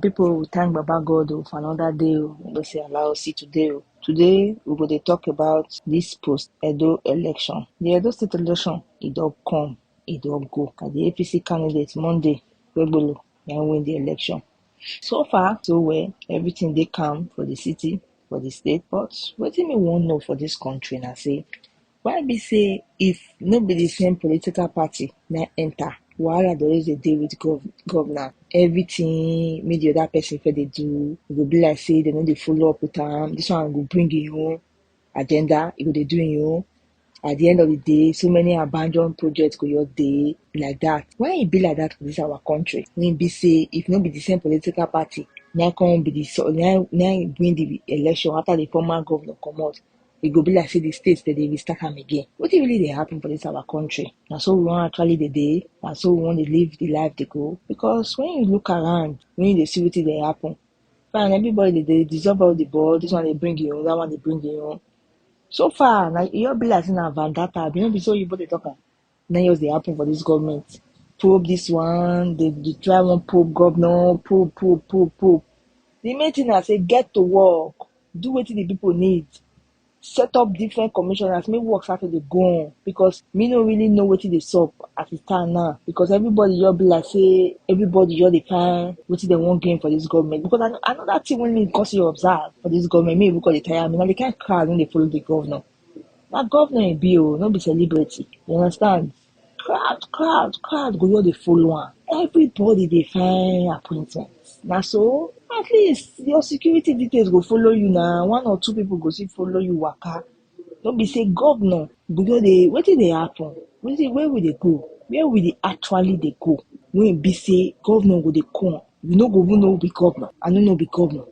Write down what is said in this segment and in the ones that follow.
people, we thank Baba God for another day. We say allow us see today. Today we go to talk about this post Edo election. The Edo State election, it don't come, it don't go. And the APC candidate Monday, Wegbolo, and win the election. So far, so well, everything they come for the city, for the state, but what do me want know for this country? And I say, why be say if nobody same political party na enter, wahala dey always dey dey with governor. Everything make the other person fit dey do, e go be like say dem no dey follow up with am. This one go bring im own agenda, e go dey do im own. At the end of the day, so many abandoned projects go just dey like that. Why e be like that for this our country? When e be say if no be the same political party, na come be na win the election after the former governor comot, e go be like say the states that they restart am again. Wetin really dey happen for this our country? Na so we wan actually dey, na so we wan dey live the life dey go. Because when you look around, when you dey see wetin dey happen, fine, everybody dey dissolve all the ball. This one dey bring im own, that one dey bring im own. So far, na e just be like say na vendetta. No be so oyibo dey talk am. Na just dey happen for this government. Probe this one, they try one probe governor, probe. The main thing na say get to work, do wetin the people need. Set up different commissioners, make work start to dey go on, because me no really know wetin dey sup as e stand now, because everybody just be like say everybody just dey find wetin dem wan gain for this government. Because I know that thing wey me cause you observe for this government, me even call dey tire me. Now the kind crowd wey dey follow the governor, na governor e be o, no be celebrity. You understand? Crowd go just dey follow am. Everybody dey find appointments. Na so at least your security details go follow you na. One or two people go still follow you waka. No be say governor go just dey, wetin dey happen? Where we dey go? Where we dey actually dey go? When e be say governor go dey come, you no go even know who be governor. I no know be governor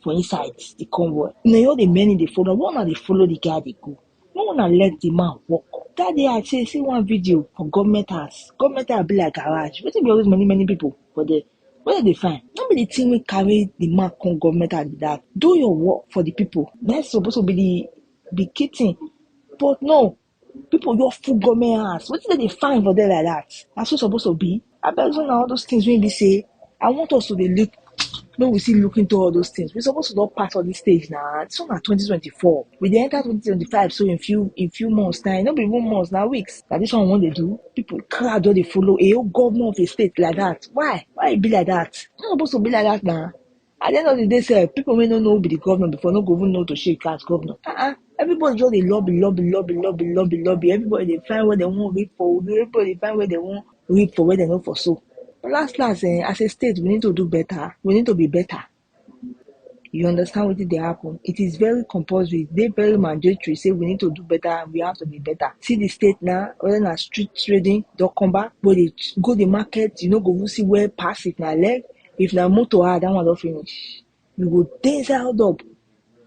for inside the convoy. Na all the many dey follow. One na dey follow the guy dey go. No wanna let the man walk. That day I see one video for government house. Government house be like garage. Wetin be always many people for there? Where they find? No be the thing wey carry the man come government house be that. Do your work for the people. That's supposed to be the key thing. But no, people just full government house. Wetin they find for there like that? That's so supposed to be. I bet you all those things when they say, I want us to look. When we still look into all those things, we're supposed to not pass on this stage now. It's on 2024. We dey enter 2025, so in few months time, not be even months, now weeks. That this one they do. People crowd they follow a whole governor of a state like that. Why? Why it be like that? It's not supposed to be like that now. At the end of the day, say people may not know who be the governor before, no go even know to shake as governor. Everybody just they lobby. Everybody they find where they want reap for. Everybody they find where they want reap for where they know for so. But last, as a state, we need to do better. We need to be better. You understand what did happen? It is very compulsory. They very mandatory. Say we need to do better and we have to be better. See the state now, whether na street trading, don't come back. But they go the market, you know, go see where pass it na leg. If na motor, that one don't finish. You go dance out up.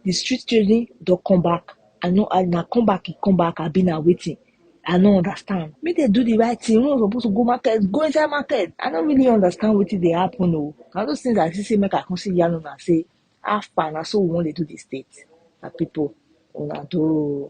The street trading don't come back. I know na come back. I been waiting. I don't understand. Make they do the right thing. We're not supposed to go market, go inside market. I don't really understand what they happen. No, now those things I see make I consider Yano and say, how far now so we want to do the state. That people wanna do.